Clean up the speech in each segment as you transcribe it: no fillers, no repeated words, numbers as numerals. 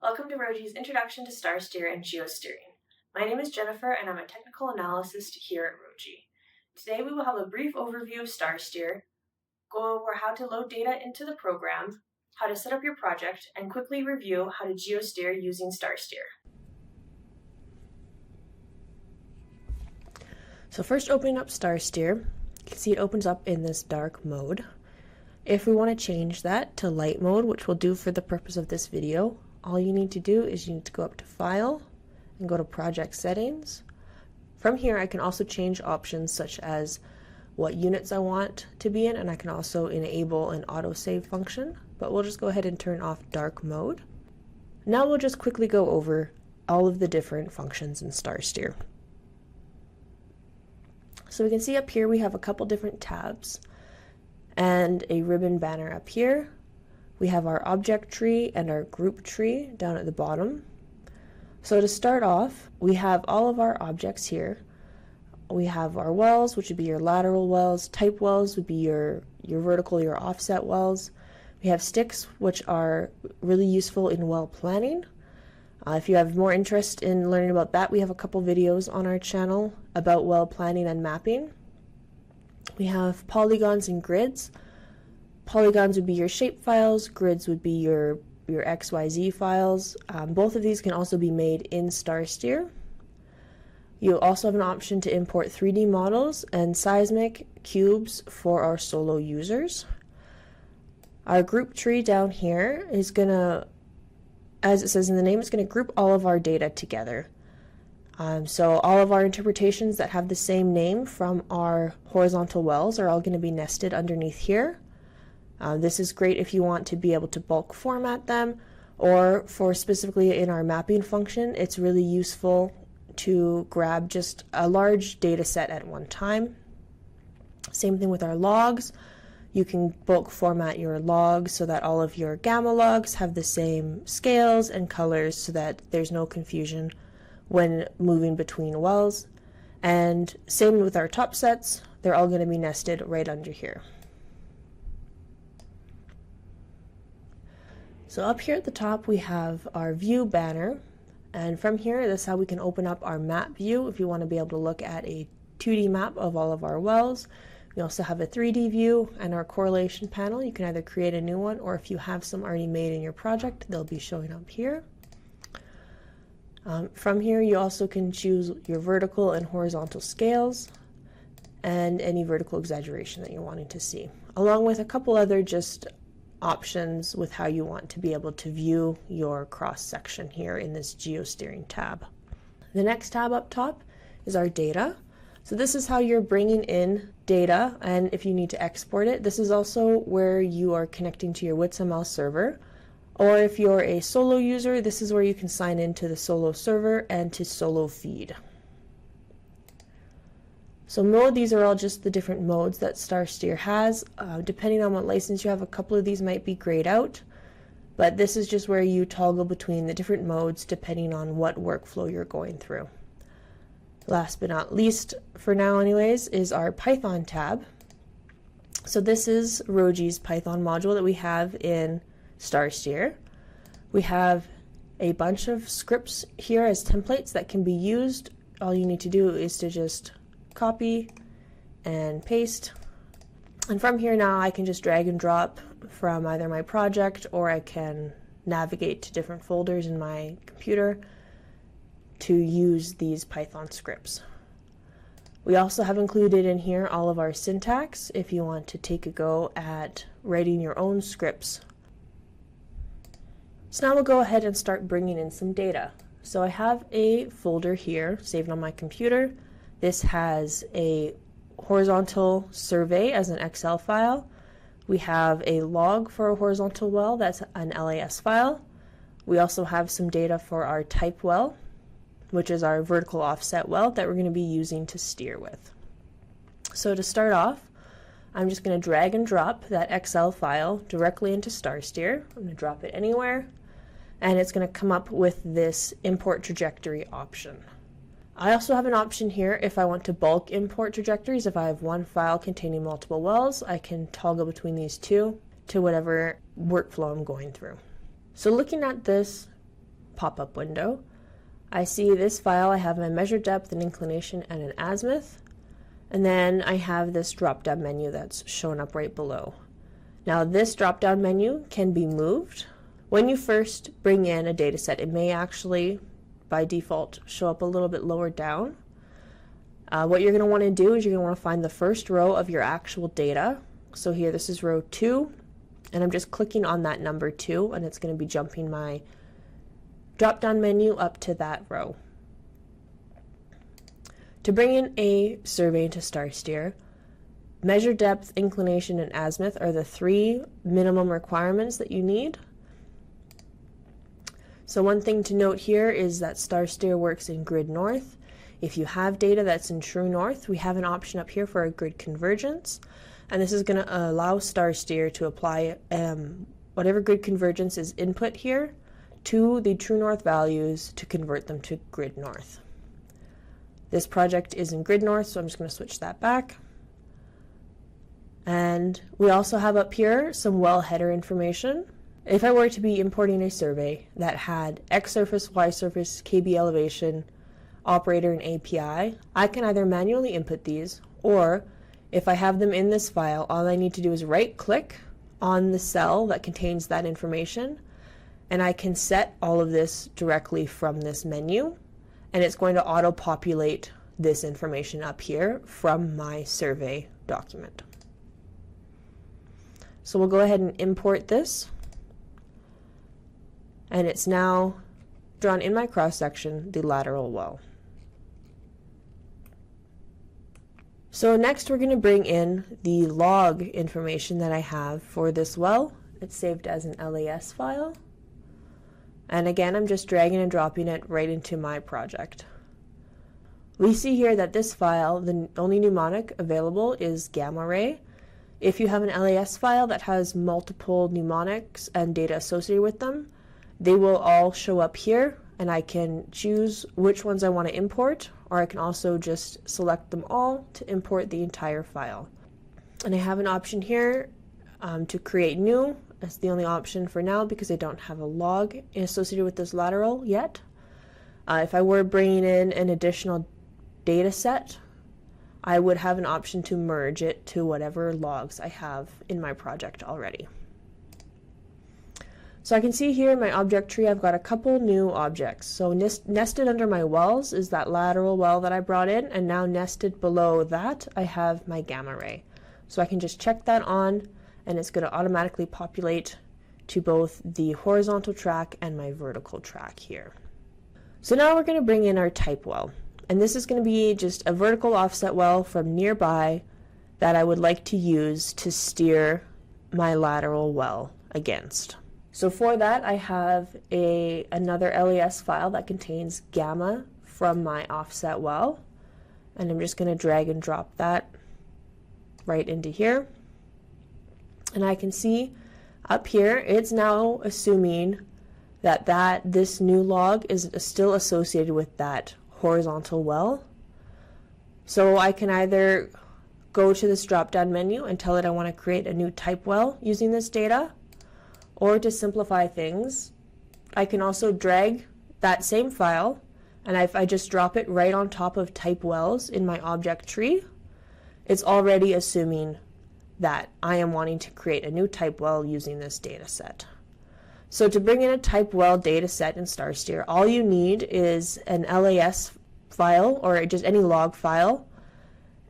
Welcome to Roji's Introduction to StarSteer and Geosteering. My name is Jennifer and I'm a technical analyst here at Roji. Today we will have a brief overview of StarSteer, go over how to load data into the program, how to set up your project, and quickly review how to geosteer using StarSteer. So first, opening up StarSteer, you can see it opens up in this dark mode. If we want to change that to light mode, which we'll do for the purpose of this video, all you need to do is you need to go up to File and go to Project Settings. From here, I can also change options such as what units I want to be in, and I can also enable an autosave function, but we'll just go ahead and turn off dark mode. Now we'll just quickly go over all of the different functions in StarSteer. So we can see up here we have a couple different tabs and a ribbon banner up here. We have our object tree and our group tree down at the bottom. So to start off, we have all of our objects here. We have our wells, which would be your lateral wells. Type wells would be your vertical, your offset wells. We have sticks, which are really useful in well planning. If you have more interest in learning about that, we have a couple videos on our channel about well planning and mapping. We have polygons and grids. Polygons would be your shape files, grids would be your XYZ files. Both of these can also be made in StarSteer. You also have an option to import 3D models and seismic cubes for our solo users. Our group tree down here is going to, as it says in the name, it's going to group all of our data together. So all of our interpretations that have the same name from our horizontal wells are all going to be nested underneath here. This is great if you want to be able to bulk format them, or for specifically in our mapping function, it's really useful to grab just a large data set at one time. Same thing with our logs. You can bulk format your logs so that all of your gamma logs have the same scales and colors so that there's no confusion when moving between wells. And same with our top sets, they're all going to be nested right under here. So up here at the top we have our view banner, and from here that's how we can open up our map view if you want to be able to look at a 2D map of all of our wells. We also have a 3D view and our correlation panel. You can either create a new one, or if you have some already made in your project, they'll be showing up here. From here you also can choose your vertical and horizontal scales and any vertical exaggeration that you're wanting to see, along with a couple other just options with how you want to be able to view your cross section here in this Geosteering tab. The next tab up top is our data. So this is how you're bringing in data, and if you need to export it, this is also where you are connecting to your WitsML server. Or if you're a solo user, this is where you can sign into the solo server and to solo feed. So mode, these are all just the different modes that StarSteer has. Depending on what license you have, a couple of these might be grayed out, but this is just where you toggle between the different modes depending on what workflow you're going through. Last but not least, for now anyways, is our Python tab. So this is Roji's Python module that we have in StarSteer. We have a bunch of scripts here as templates that can be used. All you need to do is to just copy and paste, and from here now I can just drag and drop from either my project, or I can navigate to different folders in my computer to use these Python scripts. We also have included in here all of our syntax if you want to take a go at writing your own scripts. So now we'll go ahead and start bringing in some data. So I have a folder here saved on my computer. This has a horizontal survey as an Excel file. We have a log for a horizontal well, that's an LAS file. We also have some data for our type well, which is our vertical offset well that we're going to be using to steer with. So to start off, I'm just going to drag and drop that Excel file directly into StarSteer. I'm going to drop it anywhere, and it's going to come up with this import trajectory option. I also have an option here if I want to bulk import trajectories. If I have one file containing multiple wells, I can toggle between these two to whatever workflow I'm going through. So looking at this pop-up window. I see this file, I have my measure depth, an inclination, and an azimuth. And then I have this drop-down menu that's shown up right below. Now this drop-down menu can be moved. When you first bring in a data set, it may actually, by default, show up a little bit lower down. What you're going to want to do is you're going to want to find the first row of your actual data. So here, this is row 2, and I'm just clicking on that number 2, and it's going to be jumping my drop-down menu up to that row. To bring in a survey into StarSteer, measure depth, inclination, and azimuth are the 3 minimum requirements that you need. So one thing to note here is that StarSteer works in grid north. If you have data that's in true north, we have an option up here for a grid convergence, and this is going to allow StarSteer to apply whatever grid convergence is input here to the true north values to convert them to grid north. This project is in grid north, so I'm just going to switch that back. And we also have up here some well header information. If I were to be importing a survey that had X surface, Y surface, KB elevation, operator, and API, I can either manually input these, or if I have them in this file, all I need to do is right click on the cell that contains that information, and I can set all of this directly from this menu, and it's going to auto-populate this information up here from my survey document. So we'll go ahead and import this, and it's now drawn in my cross-section the lateral well. So next we're going to bring in the log information that I have for this well. It's saved as an LAS file. And again, I'm just dragging and dropping it right into my project. We see here that this file, the only mnemonic available is gamma ray. If you have an LAS file that has multiple mnemonics and data associated with them, they will all show up here, and I can choose which ones I want to import, or I can also just select them all to import the entire file. And I have an option here to create new. That's the only option for now because I don't have a log associated with this lateral yet. If I were bringing in an additional data set, I would have an option to merge it to whatever logs I have in my project already. So I can see here in my object tree I've got a couple new objects. So nested under my wells is that lateral well that I brought in, and now nested below that I have my gamma ray. So I can just check that on, and it's going to automatically populate to both the horizontal track and my vertical track here. So now we're going to bring in our type well, and this is going to be just a vertical offset well from nearby that I would like to use to steer my lateral well against. So for that I have another LAS file that contains gamma from my offset well, and I'm just going to drag and drop that right into here. And I can see up here it's now assuming that this new log is still associated with that horizontal well. So I can either go to this drop-down menu and tell it I want to create a new type well using this data, or to simplify things, I can also drag that same file, and if I just drop it right on top of type wells in my object tree, it's already assuming that I am wanting to create a new type well using this data set. So to bring in a type well data set in StarSteer, all you need is an LAS file or just any log file,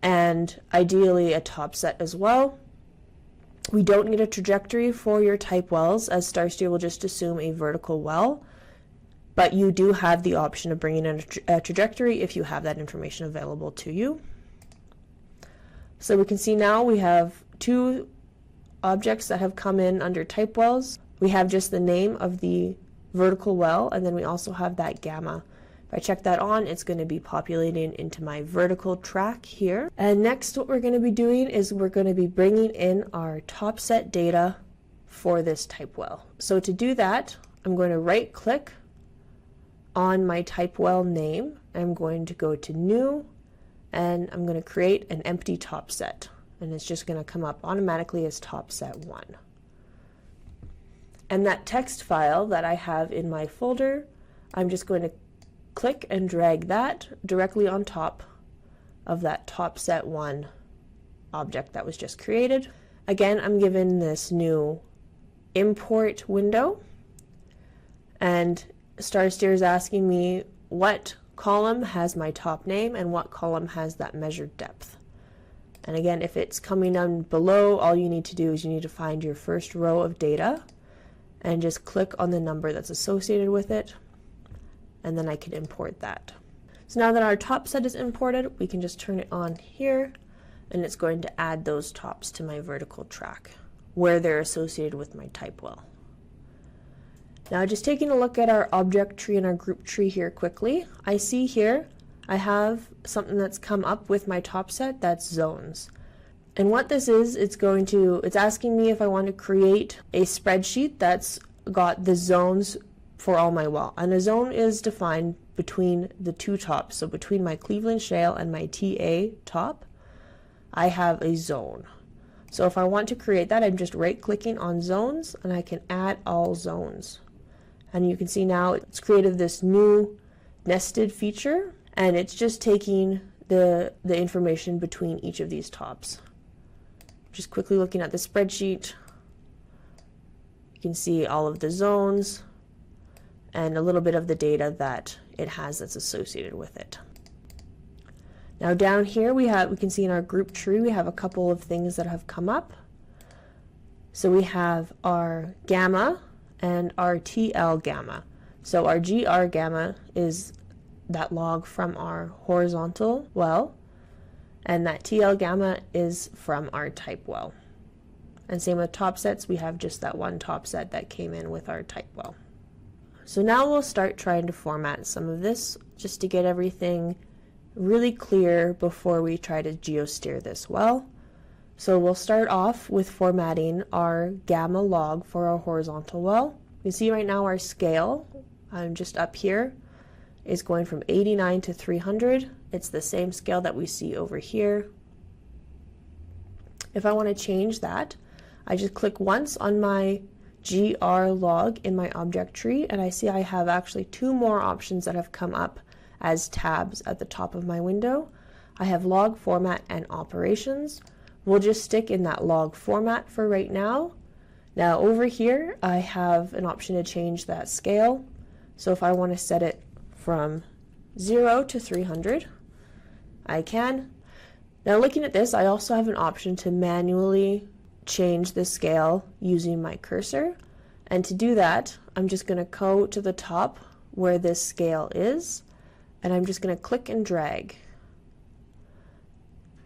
and ideally a top set as well. We don't need a trajectory for your type wells, as StarSteer will just assume a vertical well, but you do have the option of bringing in a trajectory if you have that information available to you. So we can see now we have 2 objects that have come in under type wells. We have just the name of the vertical well, and then we also have that gamma. If I check that on, it's going to be populating into my vertical track here. And next what we're going to be doing is we're going to be bringing in our top set data for this type well. So to do that, I'm going to right click on my type well name. I'm going to go to new, and I'm going to create an empty top set, and it's just going to come up automatically as top set 1. And that text file that I have in my folder, I'm just going to click and drag that directly on top of that top set 1 object that was just created. Again, I'm given this new import window, and StarSteer is asking me what column has my top name and what column has that measured depth. And again, if it's coming down below, all you need to do is you need to find your first row of data and just click on the number that's associated with it, and then I can import that. So now that our top set is imported, we can just turn it on here, and it's going to add those tops to my vertical track where they're associated with my type well. Now just taking a look at our object tree and our group tree here quickly, I see here I have something that's come up with my top set, that's zones. And what this is, it's asking me if I want to create a spreadsheet that's got the zones for all my well. And a zone is defined between the two tops. So between my Cleveland Shale and my TA top, I have a zone. So if I want to create that, I'm just right clicking on zones and I can add all zones. And you can see now it's created this new nested feature, and it's just taking the information between each of these tops. Just quickly looking at the spreadsheet, you can see all of the zones and a little bit of the data that it has that's associated with it. Now down here we can see in our group tree we have a couple of things that have come up. So we have our gamma and our TL gamma. So our GR gamma is that log from our horizontal well, and that TL gamma is from our type well. And same with top sets, we have just that one top set that came in with our type well. So now we'll start trying to format some of this just to get everything really clear before we try to geosteer this well. So we'll start off with formatting our gamma log for our horizontal well. You can see right now our scale, I'm just up here, is going from 89 to 300. It's the same scale that we see over here. If I want to change that, I just click once on my GR log in my object tree, and I see I have actually 2 more options that have come up as tabs at the top of my window. I have log format and operations. We'll just stick in that log format for right now. Now over here I have an option to change that scale. So if I want to set it from 0 to 300, I can. Now looking at this, I also have an option to manually change the scale using my cursor. And to do that, I'm just going to go to the top where this scale is, and I'm just going to click and drag.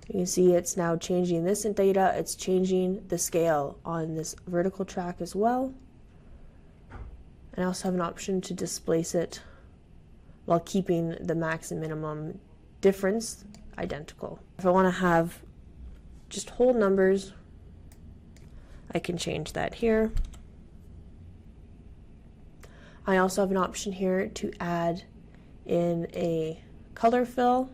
You can see it's now changing this in data. It's changing the scale on this vertical track as well. And I also have an option to displace it while keeping the max and minimum difference identical. If I want to have just whole numbers, I can change that here. I also have an option here to add in a color fill.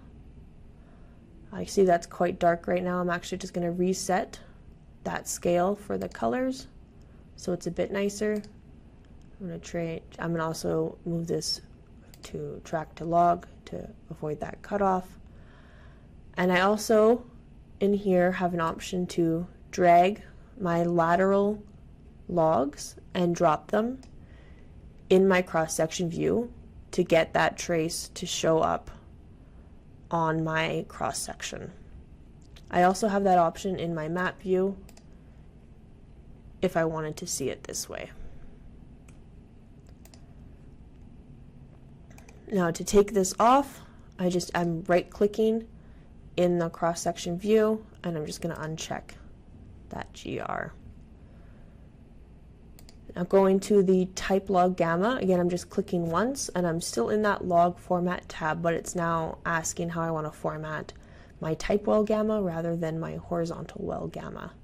I see that's quite dark right now. I'm actually just going to reset that scale for the colors so it's a bit nicer. I'm going to also move this to track to log to avoid that cutoff. And I also in here have an option to drag my lateral logs and drop them in my cross-section view to get that trace to show up on my cross-section. I also have that option in my map view if I wanted to see it this way. Now to take this off, I'm right-clicking in the cross-section view, and I'm just going to uncheck that GR. Now going to the type log gamma, again I'm just clicking once and I'm still in that log format tab, but it's now asking how I want to format my type well gamma rather than my horizontal well gamma.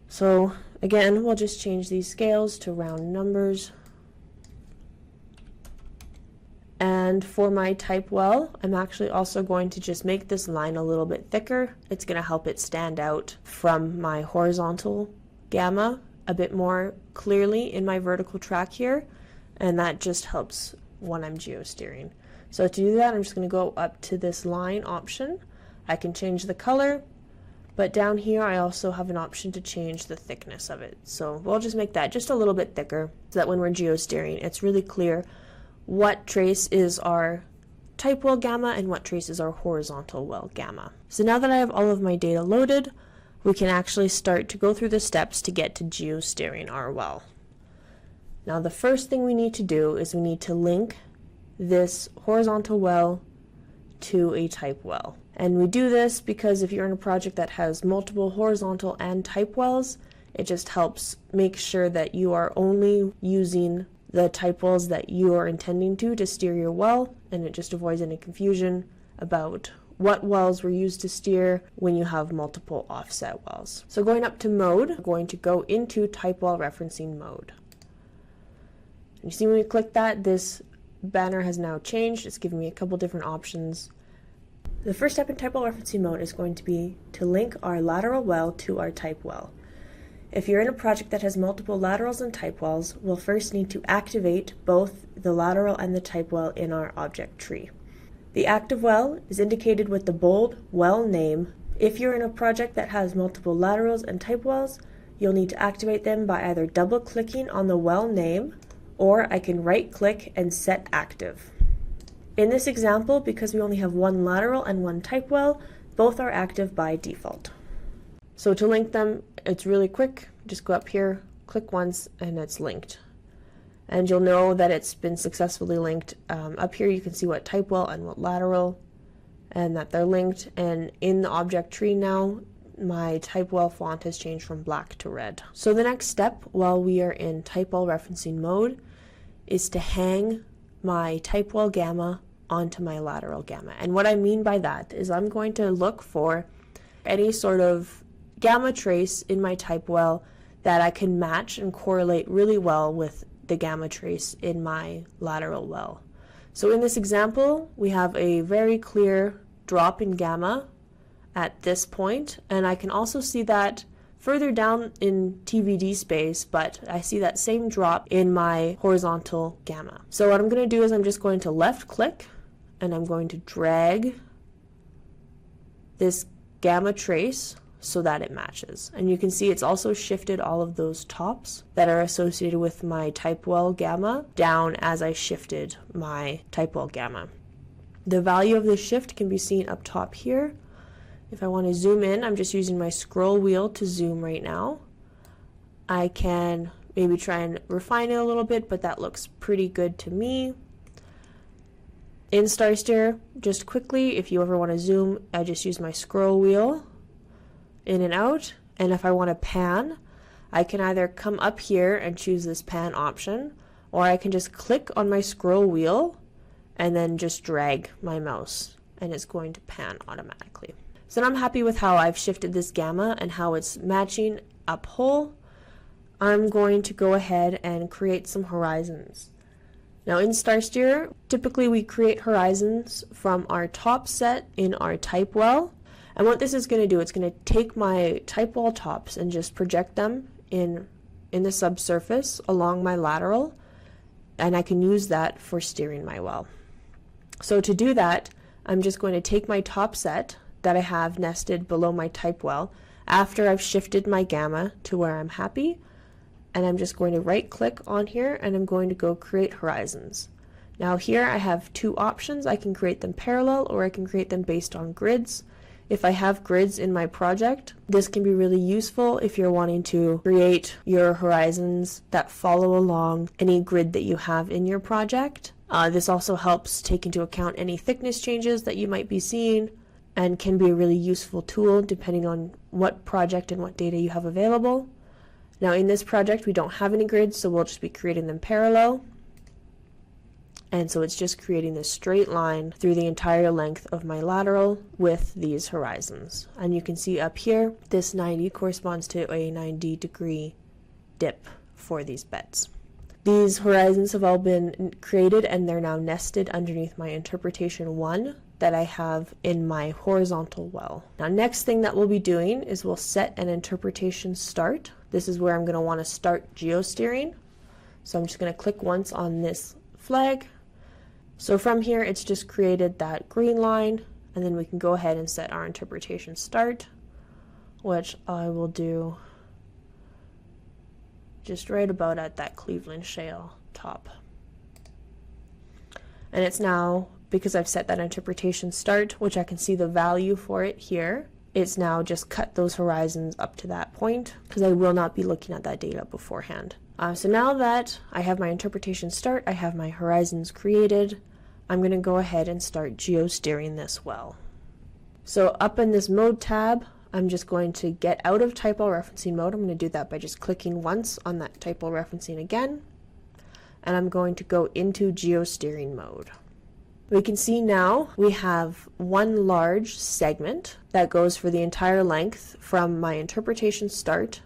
So again, we'll just change these scales to round numbers. And for my type well, I'm actually also going to just make this line a little bit thicker. It's going to help it stand out from my horizontal gamma a bit more clearly in my vertical track here, and that just helps when I'm geosteering. So to do that, I'm just going to go up to this line option. I can change the color, but down here I also have an option to change the thickness of it. So we'll just make that just a little bit thicker so that when we're geosteering, it's really clear what trace is our type well gamma and what trace is our horizontal well gamma. So now that I have all of my data loaded, we can actually start to go through the steps to get to geosteering our well. Now the first thing we need to do is we need to link this horizontal well to a type well. And we do this because if you're in a project that has multiple horizontal and type wells, it just helps make sure that you are only using the type wells that you are intending to steer your well, and it just avoids any confusion about what wells were used to steer when you have multiple offset wells. So going up to mode, we're going to go into type well referencing mode. You see when we click that, this banner has now changed. It's giving me a couple different options. The first step in type well referencing mode is going to be to link our lateral well to our type well. If you're in a project that has multiple laterals and type wells, we'll first need to activate both the lateral and the type well in our object tree. The active well is indicated with the bold well name. If you're in a project that has multiple laterals and type wells, you'll need to activate them by either double-clicking on the well name, or I can right-click and set active. In this example, because we only have one lateral and one type well, both are active by default. So to link them, it's really quick. Just go up here, click once, and it's linked. And you'll know that it's been successfully linked. Up here you can see what type well and what lateral, and that they're linked. And in the object tree now, my type well font has changed from black to red. So the next step while we are in type well referencing mode is to hang my type well gamma onto my lateral gamma. And what I mean by that is I'm going to look for any sort of gamma trace in my type well that I can match and correlate really well with the gamma trace in my lateral well. So in this example, we have a very clear drop in gamma at this point, and I can also see that further down in TVD space, but I see that same drop in my horizontal gamma. So what I'm going to do is I'm just going to left click and I'm going to drag this gamma trace so that it matches. And you can see it's also shifted all of those tops that are associated with my type well gamma down as I shifted my type well gamma. The value of this shift can be seen up top here. If I want to zoom in, I'm just using my scroll wheel to zoom right now. I can maybe try and refine it a little bit, but that looks pretty good to me. In StarSteer, just quickly, if you ever want to zoom, I just use my scroll wheel in and out. And if I want to pan, I can either come up here and choose this pan option, or I can just click on my scroll wheel and then just drag my mouse, and it's going to pan automatically. So now I'm happy with how I've shifted this gamma and how it's matching up whole. I'm going to go ahead and create some horizons. Now in StarSteer, typically we create horizons from our top set in our type well. And what this is going to do, it's going to take my type well tops and just project them in the subsurface along my lateral, and I can use that for steering my well. So to do that, I'm just going to take my top set that I have nested below my type well after I've shifted my gamma to where I'm happy, and I'm just going to right click on here and I'm going to go create horizons. Now here I have two options. I can create them parallel or I can create them based on grids. If I have grids in my project, this can be really useful if you're wanting to create your horizons that follow along any grid that you have in your project. This also helps take into account any thickness changes that you might be seeing, and can be a really useful tool depending on what project and what data you have available. Now in this project we don't have any grids, so we'll just be creating them parallel. And so it's just creating this straight line through the entire length of my lateral with these horizons. And you can see up here, this 90 corresponds to a 90-degree dip for these beds. These horizons have all been created and they're now nested underneath my interpretation 1 that I have in my horizontal well. Now next thing that we'll be doing is we'll set an interpretation start. This is where I'm going to want to start geosteering. So I'm just going to click once on this flag. So from here, it's just created that green line, and then we can go ahead and set our interpretation start, which I will do just right about at that Cleveland shale top. And it's now, because I've set that interpretation start, which I can see the value for it here, it's now just cut those horizons up to that point, because I will not be looking at that data beforehand. So now that I have my interpretation start, I have my horizons created, I'm going to go ahead and start geosteering this well. So up in this mode tab, I'm just going to get out of typo referencing mode. I'm going to do that by just clicking once on that typo referencing again. And I'm going to go into geosteering mode. We can see now we have one large segment that goes for the entire length from my interpretation start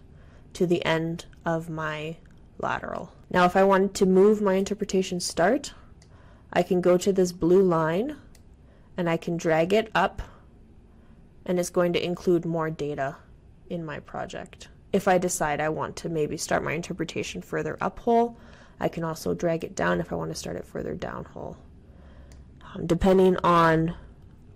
to the end of my lateral. Now if I wanted to move my interpretation start, I can go to this blue line and I can drag it up, and it's going to include more data in my project. If I decide I want to maybe start my interpretation further uphole, I can also drag it down if I want to start it further downhole. Depending on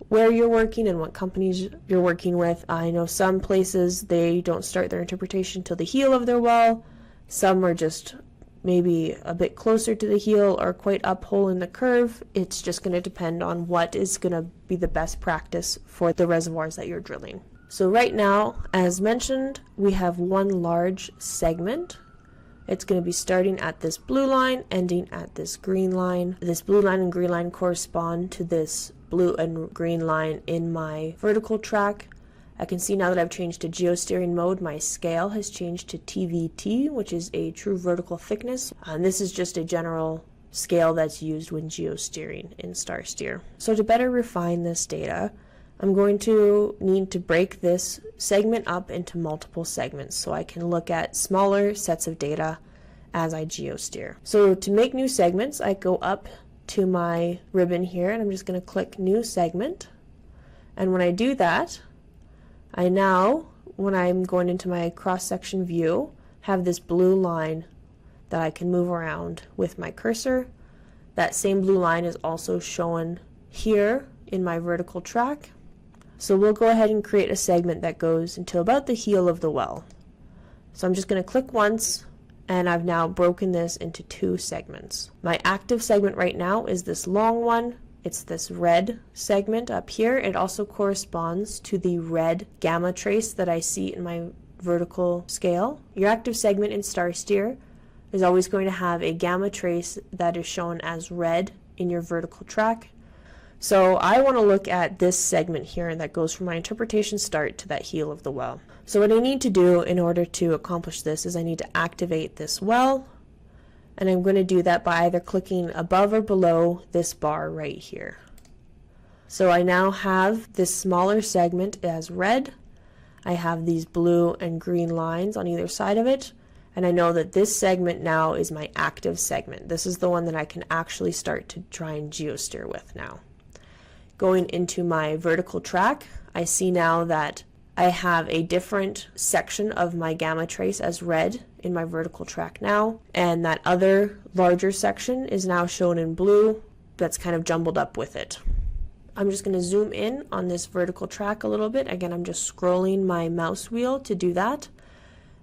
where you're working and what companies you're working with, I know some places they don't start their interpretation till the heel of their well. Some are just maybe a bit closer to the heel or quite uphole in the curve. It's just going to depend on what is going to be the best practice for the reservoirs that you're drilling. So right now, as mentioned, we have one large segment. It's going to be starting at this blue line, ending at this green line. This blue line and green line correspond to this blue and green line in my vertical track. I can see now that I've changed to geosteering mode, my scale has changed to TVT, which is a true vertical thickness. And this is just a general scale that's used when geosteering in StarSteer. So to better refine this data, I'm going to need to break this segment up into multiple segments so I can look at smaller sets of data as I geosteer. So to make new segments, I go up to my ribbon here and I'm just going to click New Segment. And when I do that, I now, when I'm going into my cross-section view, have this blue line that I can move around with my cursor. That same blue line is also shown here in my vertical track. So we'll go ahead and create a segment that goes until about the heel of the well. So I'm just going to click once, and I've now broken this into two segments. My active segment right now is this long one. It's this red segment up here. It also corresponds to the red gamma trace that I see in my vertical scale. Your active segment in StarSteer is always going to have a gamma trace that is shown as red in your vertical track. So I want to look at this segment here that goes from my interpretation start to that heel of the well. So what I need to do in order to accomplish this is I need to activate this well, and I'm going to do that by either clicking above or below this bar right here. So I now have this smaller segment as red. I have these blue and green lines on either side of it, and I know that this segment now is my active segment. This is the one that I can actually start to try and geosteer with now. Going into my vertical track, I see now that I have a different section of my gamma trace as red in my vertical track now, and that other larger section is now shown in blue that's kind of jumbled up with it. I'm just going to zoom in on this vertical track a little bit. Again, I'm just scrolling my mouse wheel to do that,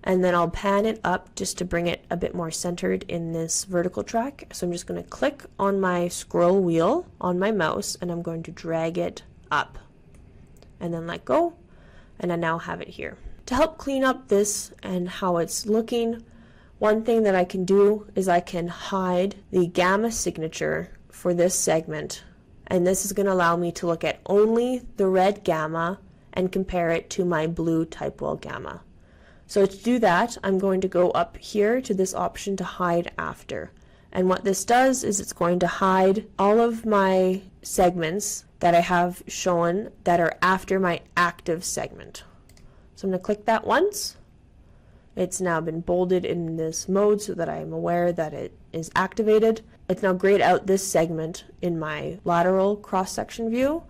and then I'll pan it up just to bring it a bit more centered in this vertical track. So I'm just going to click on my scroll wheel on my mouse, and I'm going to drag it up and then let go, and I now have it here. To help clean up this and how it's looking, one thing that I can do is I can hide the gamma signature for this segment, and this is going to allow me to look at only the red gamma and compare it to my blue type well gamma. So to do that, I'm going to go up here to this option to hide after. And what this does is it's going to hide all of my segments that I have shown that are after my active segment. So I'm going to click that once. It's now been bolded in this mode so that I am aware that it is activated. It's now grayed out this segment in my lateral cross-section view,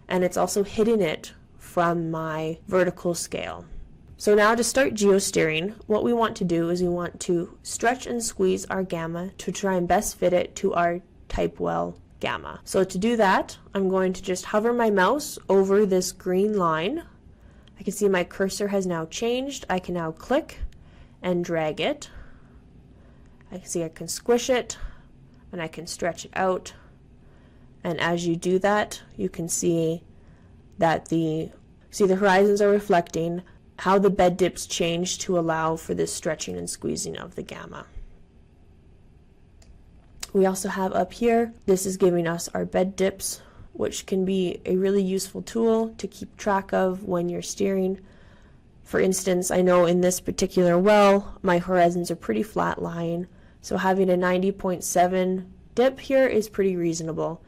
and it's also hidden it from my vertical scale. So now to start geosteering, what we want to do is we want to stretch and squeeze our gamma to try and best fit it to our type well gamma. So to do that, I'm going to just hover my mouse over this green line. I can see my cursor has now changed. I can now click and drag it. I can see I can squish it and I can stretch it out. And as you do that, you can see that the horizons are reflecting how the bed dips change to allow for this stretching and squeezing of the gamma. We also have up here, this is giving us our bed dips, which can be a really useful tool to keep track of when you're steering. For instance, I know in this particular well, my horizons are pretty flat lying, so having a 90.7 dip here is pretty reasonable.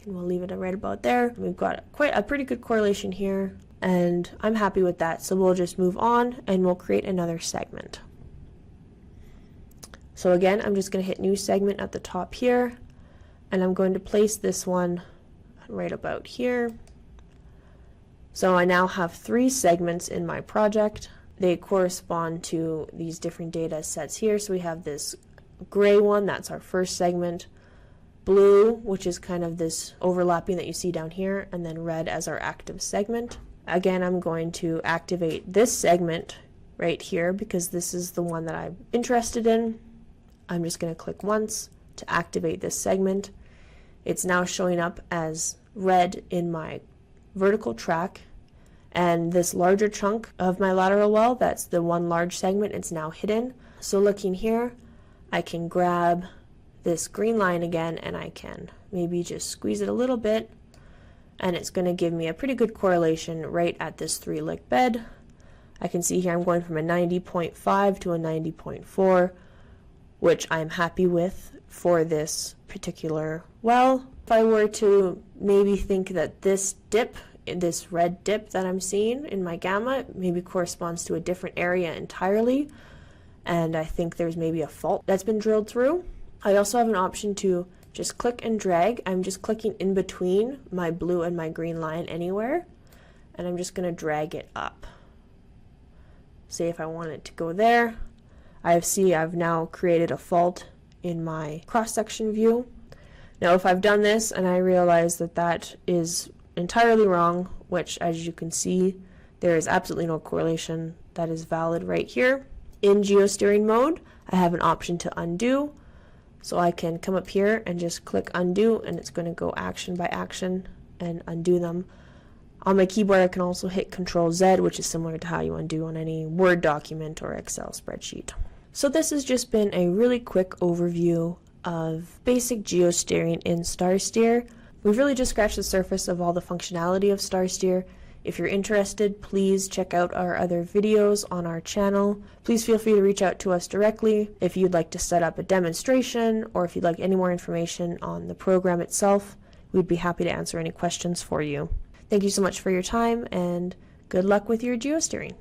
And we'll leave it right about there. We've got quite a pretty good correlation here, and I'm happy with that. So we'll just move on and we'll create another segment. So again, I'm just going to hit new segment at the top here, and I'm going to place this one right about here. So I now have 3 segments in my project. They correspond to these different data sets here. So we have this gray one, that's our first segment, blue, which is kind of this overlapping that you see down here, and then red as our active segment. Again, I'm going to activate this segment right here because this is the one that I'm interested in. I'm just going to click once to activate this segment. It's now showing up as red in my vertical track, and this larger chunk of my lateral well, that's the one large segment, it's now hidden. So looking here, I can grab this green line again and I can maybe just squeeze it a little bit, and it's going to give me a pretty good correlation right at this 3-lick bed. I can see here I'm going from a 90.5 to a 90.4, which I'm happy with for this particular well. If I were to maybe think that this dip, this red dip that I'm seeing in my gamma, maybe corresponds to a different area entirely, and I think there's maybe a fault that's been drilled through, I also have an option to just click and drag. I'm just clicking in between my blue and my green line anywhere, and I'm just going to drag it up. Say if I want it to go there, I've now created a fault in my cross-section view. Now if I've done this and I realize that that is entirely wrong, which as you can see there is absolutely no correlation, that is valid right here. In geosteering mode, I have an option to undo, so I can come up here and just click undo, and it's going to go action by action and undo them. On my keyboard I can also hit Control Z, which is similar to how you undo on any Word document or Excel spreadsheet. So this has just been a really quick overview of basic geosteering in StarSteer. We've really just scratched the surface of all the functionality of StarSteer. If you're interested, please check out our other videos on our channel. Please feel free to reach out to us directly if you'd like to set up a demonstration, or if you'd like any more information on the program itself. We'd be happy to answer any questions for you. Thank you so much for your time, and good luck with your geosteering.